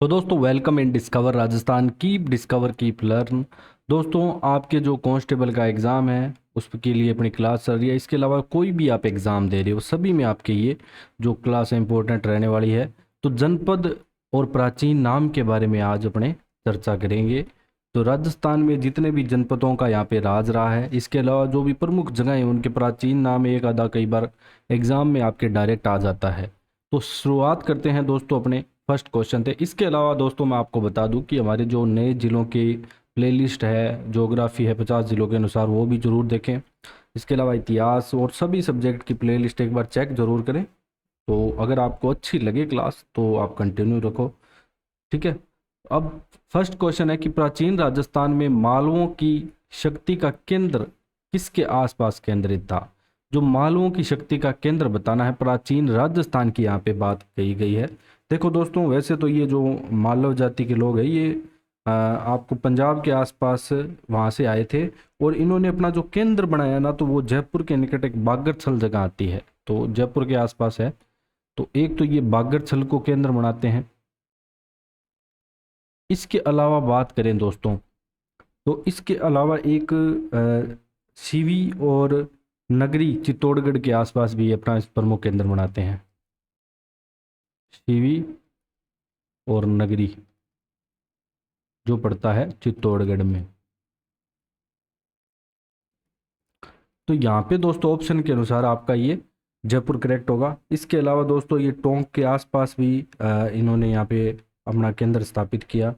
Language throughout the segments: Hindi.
तो दोस्तों welcome in discover Rajasthan, keep discover keep learn. दोस्तों आपके जो कांस्टेबल का एग्ज़ाम है उसके लिए अपनी क्लास चल रही है। इसके अलावा कोई भी आप एग्ज़ाम दे रहे हो सभी में आपके ये जो क्लास है इंपॉर्टेंट रहने वाली है। तो जनपद और प्राचीन नाम के बारे में आज अपने चर्चा करेंगे। तो राजस्थान में जितने भी जनपदों का यहाँ पे राज रहा है, इसके अलावा जो भी प्रमुख जगह हैं उनके प्राचीन नाम एक आधा कई बार एग्ज़ाम में आपके डायरेक्ट आ जाता है। तो शुरुआत करते हैं दोस्तों अपने फर्स्ट क्वेश्चन थे। इसके अलावा दोस्तों मैं आपको बता दूं कि हमारे जो नए ज़िलों की प्लेलिस्ट है, ज्योग्राफी है 50 ज़िलों के अनुसार, वो भी ज़रूर देखें। इसके अलावा इतिहास और सभी सब्जेक्ट की प्लेलिस्ट एक बार चेक ज़रूर करें। तो अगर आपको अच्छी लगे क्लास तो आप कंटिन्यू रखो, ठीक है। अब फर्स्ट क्वेश्चन है कि प्राचीन राजस्थान में मालवों की शक्ति का केंद्र किसके आसपास केंद्रित था। जो मालवों की शक्ति का केंद्र बताना है, प्राचीन राजस्थान की यहाँ पे बात कही गई है। देखो दोस्तों, वैसे तो ये जो मालव जाति के लोग हैं ये आपको पंजाब के आसपास वहाँ से आए थे, और इन्होंने अपना जो केंद्र बनाया ना, तो वो जयपुर के निकट एक बागरछल जगह आती है, तो जयपुर के आसपास है। तो एक तो ये बागरछल को केंद्र बनाते हैं। इसके अलावा बात करें दोस्तों, तो इसके अलावा एक सीवी और नगरी चित्तौड़गढ़ के आसपास भी अपना इस प्रमुख केंद्र बनाते हैं। सीवी और नगरी जो पड़ता है चित्तौड़गढ़ में। तो यहाँ पे दोस्तों ऑप्शन के अनुसार आपका ये जयपुर करेक्ट होगा। इसके अलावा दोस्तों ये टोंक के आसपास भी इन्होंने यहाँ पे अपना केंद्र स्थापित किया।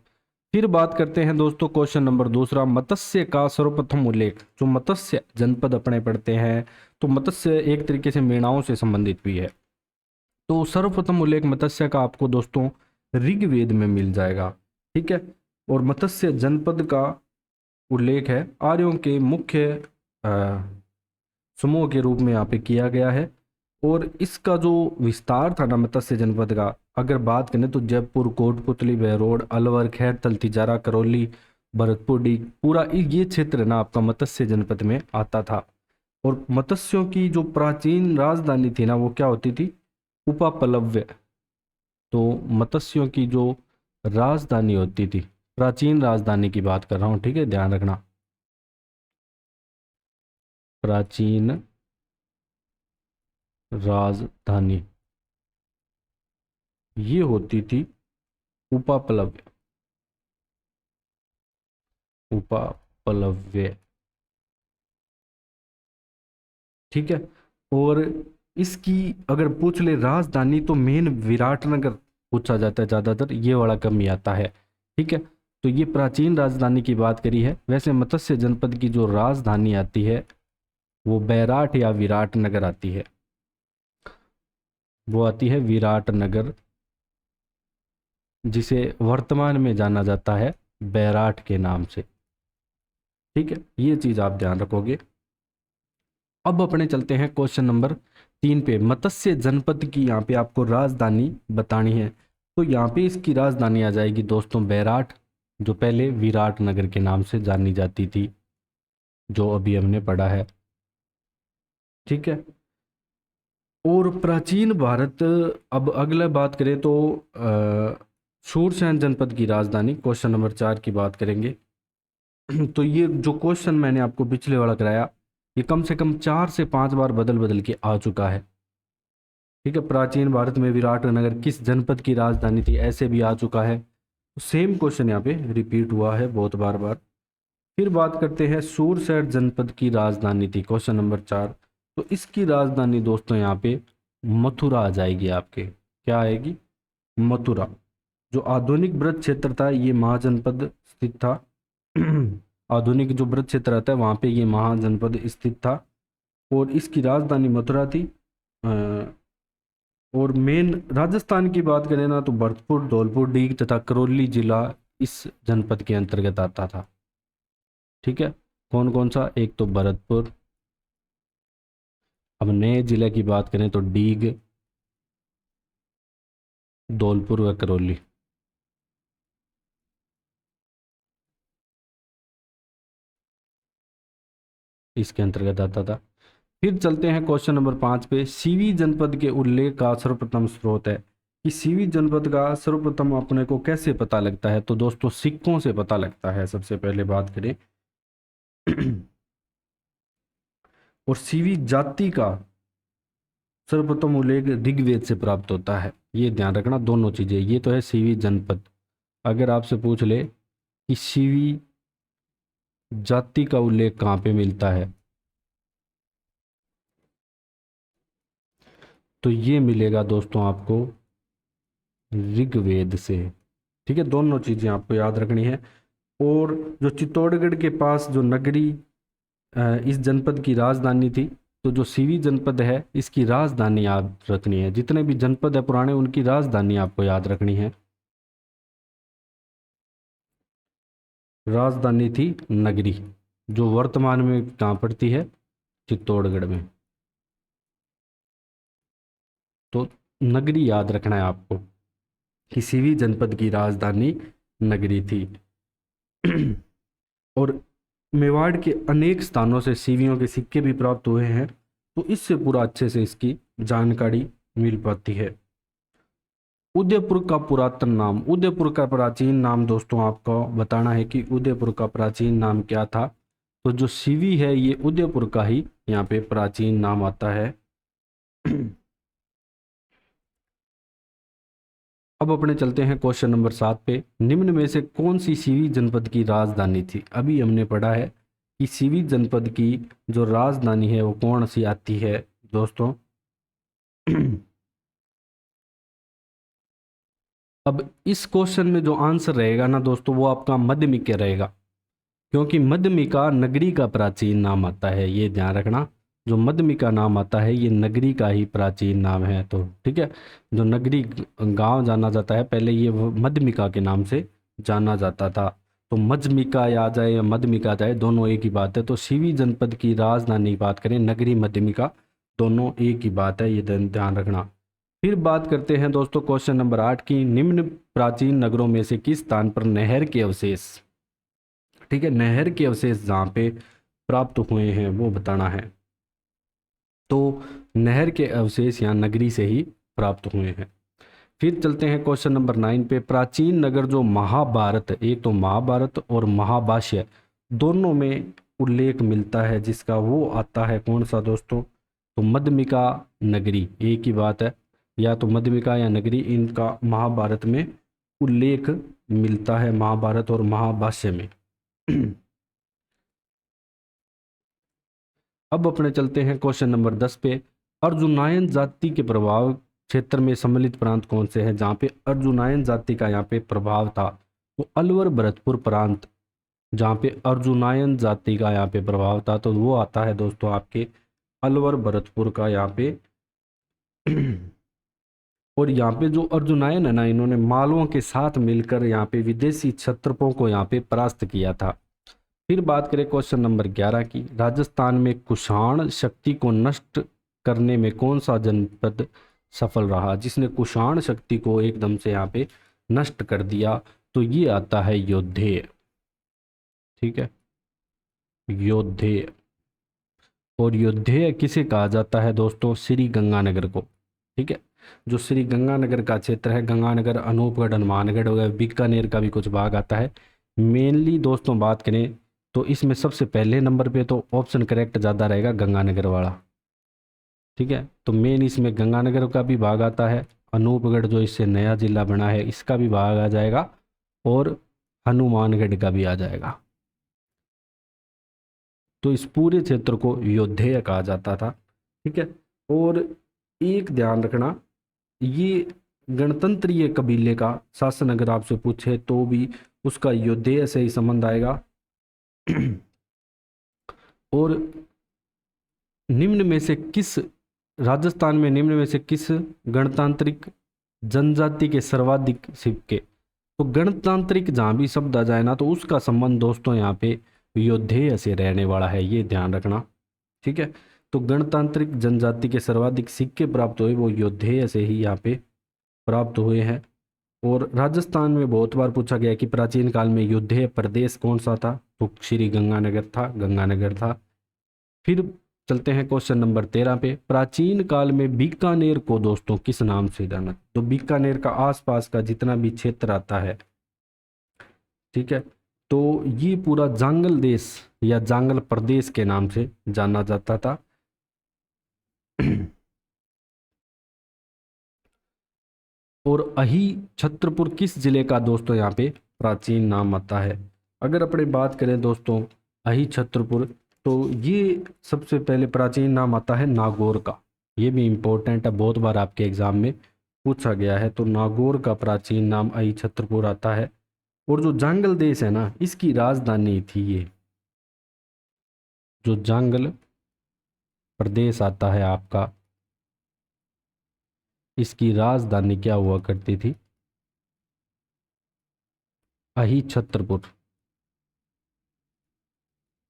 फिर बात करते हैं दोस्तों क्वेश्चन नंबर दूसरा, मत्स्य का सर्वप्रथम उल्लेख। जो मत्स्य जनपद अपने पढ़ते हैं, तो मत्स्य एक तरीके से मेणाओं से संबंधित भी है। तो सर्वप्रथम उल्लेख मत्स्य का आपको दोस्तों ऋग्वेद में मिल जाएगा, ठीक है। और मत्स्य जनपद का उल्लेख है आर्यों के मुख्य समूह के रूप में यहाँ पे किया गया है। और इसका जो विस्तार था ना मत्स्य जनपद का, अगर बात करें तो जयपुर, कोटपुतली, बहरोड, अलवर, खैरथल, तिजारा, करौली, भरतपुर, डीग, पूरा ये क्षेत्र ना आपका मत्स्य जनपद में आता था। और मत्स्यों की जो प्राचीन राजधानी थी ना, वो क्या होती थी? उपापलव्य। तो मत्स्यों की जो राजधानी होती थी, प्राचीन राजधानी की बात कर रहा हूँ, ठीक है, ध्यान रखना। प्राचीन राजधानी ये होती थी उपापलव्य। उपापलव्य, ठीक है। और इसकी अगर पूछ ले राजधानी, तो मेन विराटनगर पूछा जाता है ज़्यादातर, ये वाला कम ही आता है, ठीक है। तो ये प्राचीन राजधानी की बात करी है। वैसे मत्स्य जनपद की जो राजधानी आती है वो बैराट या विराटनगर आती है। वो आती है विराटनगर, जिसे वर्तमान में जाना जाता है बैराट के नाम से, ठीक है। ये चीज़ आप ध्यान रखोगे। अब अपने चलते हैं क्वेश्चन नंबर 3 पे। मत्स्य जनपद की यहाँ पे आपको राजधानी बतानी है। तो यहाँ पे इसकी राजधानी आ जाएगी दोस्तों बैराट, जो पहले विराट नगर के नाम से जानी जाती थी, जो अभी हमने पढ़ा है, ठीक है। और प्राचीन भारत, अब अगला बात करें तो सूरसेन जनपद की राजधानी, क्वेश्चन नंबर 4 की बात करेंगे। तो ये जो क्वेश्चन मैंने आपको पिछले वाला कराया, ये कम से कम 4 से 5 बार बदल बदल के आ चुका है, ठीक है। प्राचीन भारत में विराटनगर किस जनपद की राजधानी थी, ऐसे भी आ चुका है। सेम क्वेश्चन यहाँ पे रिपीट हुआ है बहुत बार बार। फिर बात करते हैं सूरसैट जनपद की राजधानी थी, क्वेश्चन नंबर 4। तो इसकी राजधानी दोस्तों यहाँ पे मथुरा आ जाएगी आपके। क्या आएगी? मथुरा। जो आधुनिक ब्रज क्षेत्र था ये महाजनपद स्थित था। आधुनिक जो ब्रज क्षेत्र आता है वहाँ पे ये महाजनपद स्थित था, और इसकी राजधानी मथुरा थी। और मेन राजस्थान की बात करें ना, तो भरतपुर, धौलपुर, डीग तथा करौली जिला इस जनपद के अंतर्गत आता था, ठीक है। कौन कौन सा? एक तो भरतपुर, अब नए जिले की बात करें तो डीग, धौलपुर व करौली। इसके अंतर्गत आता था। फिर चलते हैं क्वेश्चन नंबर 5 पे। सीवी जनपद के उल्लेख का सर्वप्रथम स्रोत है। कि सीवी जनपद का सर्वप्रथम अपने को कैसे पता लगता है, तो दोस्तों सिक्कों से पता लगता है। सबसे पहले बात करें और सीवी जाति का सर्वप्रथम उल्लेख ऋग्वेद से प्राप्त होता है। ये ध्यान रखना दोनों चीजें। ये तो है सीवी जनपद। अगर आपसे पूछ ले कि सीवी जाति का उल्लेख कहाँ पे मिलता है, तो ये मिलेगा दोस्तों आपको ऋग्वेद से। ठीक है, दोनों चीजें आपको याद रखनी है। और जो चित्तौड़गढ़ के पास जो नगरी इस जनपद की राजधानी थी, तो जो सीवी जनपद है इसकी राजधानी याद रखनी है। जितने भी जनपद है पुराने उनकी राजधानी आपको याद रखनी है। राजधानी थी नगरी, जो वर्तमान में कहाँ पड़ती है, चित्तौड़गढ़ में। तो नगरी याद रखना है आपको कि सीवी जनपद की राजधानी नगरी थी। और मेवाड़ के अनेक स्थानों से सीवियों के सिक्के भी प्राप्त हुए हैं, तो इससे पूरा अच्छे से इसकी जानकारी मिल पाती है। उदयपुर का पुरातन नाम, उदयपुर का प्राचीन नाम दोस्तों आपको बताना है कि उदयपुर का प्राचीन नाम क्या था। तो जो सीवी है ये उदयपुर का ही यहाँ पे प्राचीन नाम आता है। अब अपने चलते हैं क्वेश्चन नंबर 7 पे। निम्न में से कौन सी सीवी जनपद की राजधानी थी? अभी हमने पढ़ा है कि सीवी जनपद की जो राजधानी है वो कौन सी आती है दोस्तों। अब इस क्वेश्चन में जो आंसर रहेगा ना दोस्तों वो आपका मध्यमिका रहेगा, क्योंकि मध्यमिका नगरी का प्राचीन नाम आता है। ये ध्यान रखना, जो मध्यमिका नाम आता है ये नगरी का ही प्राचीन नाम है। तो ठीक है, जो नगरी गांव जाना जाता है पहले ये मध्यमिका के नाम से जाना जाता था। तो मध्यमिका आ जाए या मध्यमिका आ जाए दोनों एक ही बात है। तो सीवी जनपद की राजधानी की बात करें, नगरी मध्यमिका दोनों एक ही बात है, ये ध्यान रखना। फिर बात करते हैं दोस्तों क्वेश्चन नंबर 8 की। निम्न प्राचीन नगरों में से किस स्थान पर नहर के अवशेष, ठीक है, नहर के अवशेष जहाँ पे प्राप्त हुए हैं वो बताना है। तो नहर के अवशेष यहाँ नगरी से ही प्राप्त हुए हैं। फिर चलते हैं क्वेश्चन नंबर 9 पे। प्राचीन नगर जो महाभारत, एक तो महाभारत और महाभाष्य दोनों में उल्लेख मिलता है जिसका, वो आता है कौन सा दोस्तों? तो मध्यमिका नगरी, एक ही बात है, या तो मध्यमिका या नगरी, इनका महाभारत में उल्लेख मिलता है, महाभारत और महाभाष्य में। अब अपने चलते हैं क्वेश्चन नंबर 10 पे। अर्जुनायन जाति के प्रभाव क्षेत्र में सम्मिलित प्रांत कौन से हैं? जहाँ पे अर्जुनायन जाति का यहाँ पे प्रभाव था, तो अलवर भरतपुर प्रांत, जहाँ पे अर्जुनायन जाति का यहाँ पे प्रभाव था, तो वो आता है दोस्तों आपके अलवर भरतपुर का यहाँ पे। और यहाँ पे जो अर्जुनायन है ना, इन्होंने मालवों के साथ मिलकर यहाँ पे विदेशी क्षत्रपों को यहाँ पे परास्त किया था। फिर बात करें क्वेश्चन नंबर 11 की। राजस्थान में कुषाण शक्ति को नष्ट करने में कौन सा जनपद सफल रहा, जिसने कुषाण शक्ति को एकदम से यहाँ पे नष्ट कर दिया? तो ये आता है योद्धेय। ठीक है, योद्धेय। और योद्धेय किसे कहा जाता है दोस्तों? श्री गंगानगर को। ठीक है, जो श्री गंगानगर का क्षेत्र है, गंगानगर, अनूपगढ़, हनुमानगढ़ वगैरह, बीकानेर का भी कुछ भाग आता है। मेनली दोस्तों बात करें तो इसमें सबसे पहले नंबर पे तो ऑप्शन करेक्ट ज़्यादा रहेगा गंगानगर वाला। ठीक है, तो मेन इसमें गंगानगर का भी भाग आता है, अनूपगढ़ जो इससे नया जिला बना है इसका भी भाग आ जाएगा, और हनुमानगढ़ का भी आ जाएगा। तो इस पूरे क्षेत्र को योद्धेय कहा जाता था। ठीक है, और एक ध्यान रखना, ये गणतंत्रीय कबीले का शासन अगर आपसे पूछे तो भी उसका योद्धेय से ही संबंध आएगा। और निम्न में से किस, राजस्थान में निम्न में से किस गणतांत्रिक जनजाति के सर्वाधिक सिक्के? तो गणतांत्रिक जहाँ भी शब्द आ जाए ना तो उसका संबंध दोस्तों यहाँ पे योद्धेय से रहने वाला है, ये ध्यान रखना। ठीक है, तो गणतांत्रिक जनजाति के सर्वाधिक सिक्के प्राप्त हुए वो योद्धेय से ही यहाँ पे प्राप्त हुए हैं। और राजस्थान में बहुत बार पूछा गया कि प्राचीन काल में योद्धेय प्रदेश कौन सा था? तो श्री गंगानगर था, गंगानगर था। फिर चलते हैं क्वेश्चन नंबर 13 पे। प्राचीन काल में बीकानेर को दोस्तों किस नाम से जाना? तो बीकानेर का आसपास का जितना भी क्षेत्र आता है, ठीक है, तो ये पूरा जांगल देश या जांगल प्रदेश के नाम से जाना जाता था। और अही छत्रपुर किस जिले का दोस्तों यहाँ पे प्राचीन नाम आता है? अगर अपने बात करें दोस्तों अही छत्रपुर, तो ये सबसे पहले प्राचीन नाम आता है नागौर का। ये भी इम्पोर्टेंट है, बहुत बार आपके एग्जाम में पूछा गया है। तो नागौर का प्राचीन नाम अही छत्रपुर आता है। और जो जांगल देश है ना, इसकी राजधानी थी ये, जो जांगल प्रदेश आता है आपका, इसकी राजधानी क्या हुआ करती थी? अही छत्रपुर।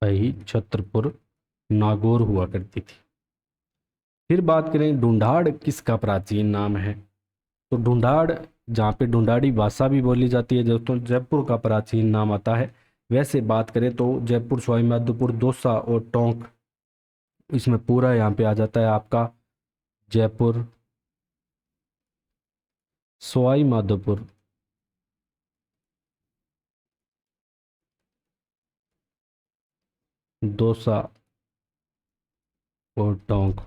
अही छत्रपुर नागौर हुआ करती थी। फिर बात करें ढूंढाड़ किसका प्राचीन नाम है? तो ढूंढाड़, जहाँ पे ढूंढाड़ी भाषा भी बोली जाती है दोस्तों, जयपुर का प्राचीन नाम आता है। वैसे बात करें तो जयपुर, सवाईमाधोपुर, दौसा और टोंक, इसमें पूरा यहाँ पे आ जाता है आपका जयपुर, सवाईमाधोपुर, दौसा और टोंक।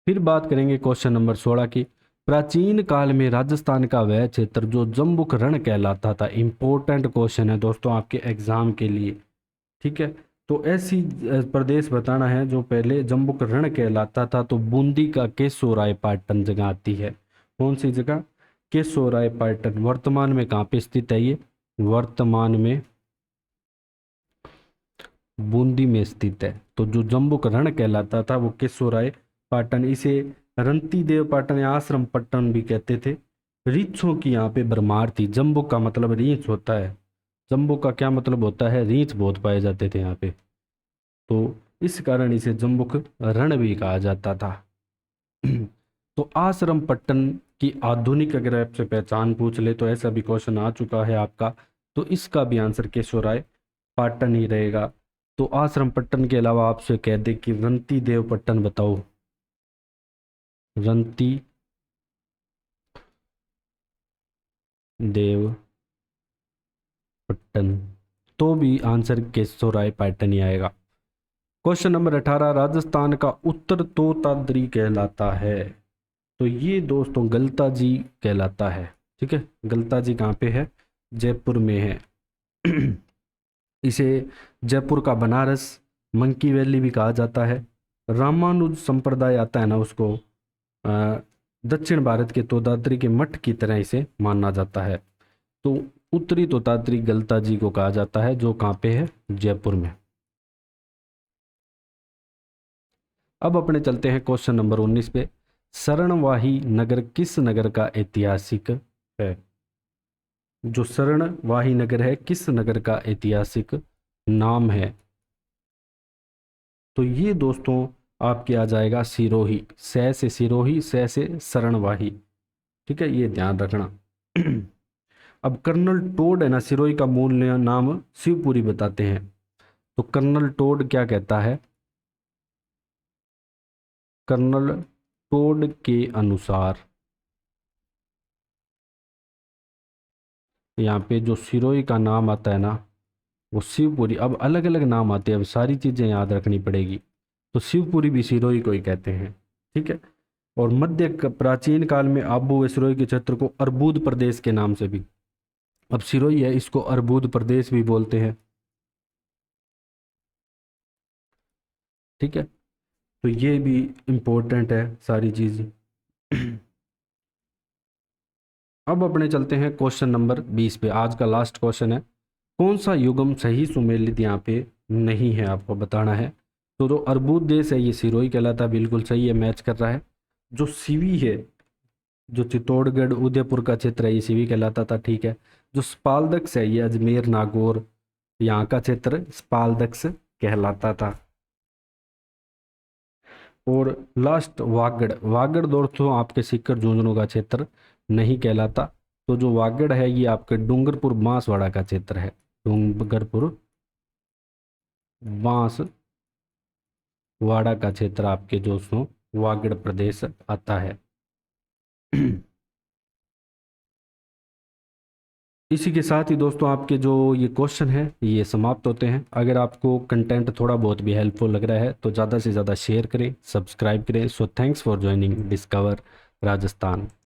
फिर बात करेंगे क्वेश्चन नंबर 16 की। प्राचीन काल में राजस्थान का वह क्षेत्र जो जम्बुक रण कहलाता था। इंपॉर्टेंट क्वेश्चन है दोस्तों आपके एग्जाम के लिए, ठीक है। तो ऐसी प्रदेश बताना है जो पहले जम्बुक रण कहलाता था। तो बूंदी का केशोरायपाटन जगह आती है। कौन सी जगह? केशोरायपाटन। वर्तमान में कहाँ पे स्थित है ये? वर्तमान में बूंदी में स्थित है। तो जो जम्बुक रण कहलाता था वो केशोराय पाटन, इसे रंती देव पाटन या आश्रम पट्टन भी कहते थे। रीछों की यहाँ पे भरमार थी। जम्बुक का मतलब रीछ होता है। जम्बुक का क्या मतलब होता है? रीछ बहुत पाए जाते थे यहाँ पे, तो इस कारण इसे जम्बुक रण भी कहा जाता था। तो आश्रम पट्टन की आधुनिक अगर आपसे पहचान पूछ ले तो ऐसा भी क्वेश्चन आ चुका है आपका, तो इसका भी आंसर केशोराय पाटन ही रहेगा। तो आश्रम पट्टन के अलावा आपसे कह दे कि रंती देव पट्टन बताओ। रंती देव पट्टन, तो भी आंसर केशोराय पाटन ही आएगा। क्वेश्चन नंबर 18, राजस्थान का उत्तर तोताद्री कहलाता है। तो ये दोस्तों गलता जी कहलाता है, ठीक है। गलता जी कहाँ पे है? जयपुर में है। इसे जयपुर का बनारस, मंकी वैली भी कहा जाता है। रामानुज संप्रदाय आता है ना, उसको दक्षिण भारत के तोताद्री के मठ की तरह इसे माना जाता है। तो उत्तरी तोताद्री गलता जी को कहा जाता है, जो कहाँ पे है? जयपुर में। अब अपने चलते हैं क्वेश्चन नंबर 19 पे। शरणवाही नगर किस नगर का ऐतिहासिक है? जो शरणवाही नगर है किस नगर का ऐतिहासिक नाम है? तो ये दोस्तों आपके आ जाएगा सिरोही। सै से सिरोही, सै से शरणवाही, ठीक है, ये ध्यान रखना। अब कर्नल टोड है ना, सिरोही का मूल नाम शिवपुरी बताते हैं। तो कर्नल टोड क्या कहता है? कर्नल टोड के अनुसार यहाँ पे जो सिरोही का नाम आता है ना, वो शिवपुरी। अब अलग अलग नाम आते हैं, अब सारी चीज़ें याद रखनी पड़ेगी। तो शिवपुरी भी सिरोही को ही कहते हैं, ठीक है। और प्राचीन काल में आबू व सिरोही के क्षेत्र को अर्बूद प्रदेश के नाम से भी, अब सिरोही है इसको अर्बूद प्रदेश भी बोलते हैं, ठीक है। तो ये भी इम्पोर्टेंट है सारी चीज़। अब अपने चलते हैं क्वेश्चन नंबर 20 पे। आज का लास्ट क्वेश्चन है, कौन सा युगम सही सुमेलित यहाँ पे नहीं है, आपको बताना है। तो जो अर्बूद देश है ये सिरोही कहलाता है, बिल्कुल सही है, मैच कर रहा है। जो सिवी है, जो चित्तौड़गढ़ उदयपुर का क्षेत्र है, ये सिवी कहलाता था, ठीक है। जो स्पालदक्स है ये अजमेर नागौर यहाँ का क्षेत्र स्पालदक्स कहलाता था। और लास्ट वागड़। वागड़ दोस्तों आपके सीकर झुंझुनू का क्षेत्र नहीं कहलाता। तो जो वागड़ है ये आपके डूंगरपुर बांसवाड़ा का क्षेत्र है। डूंगरपुर बांसवाड़ा वाड़ा का क्षेत्र आपके दोस्तों वागड़ प्रदेश आता है। इसी के साथ ही दोस्तों आपके जो ये क्वेश्चन है ये समाप्त होते हैं। अगर आपको कंटेंट थोड़ा बहुत भी हेल्पफुल लग रहा है तो ज़्यादा से ज़्यादा शेयर करें, सब्सक्राइब करें। So thanks for joining discover Rajasthan.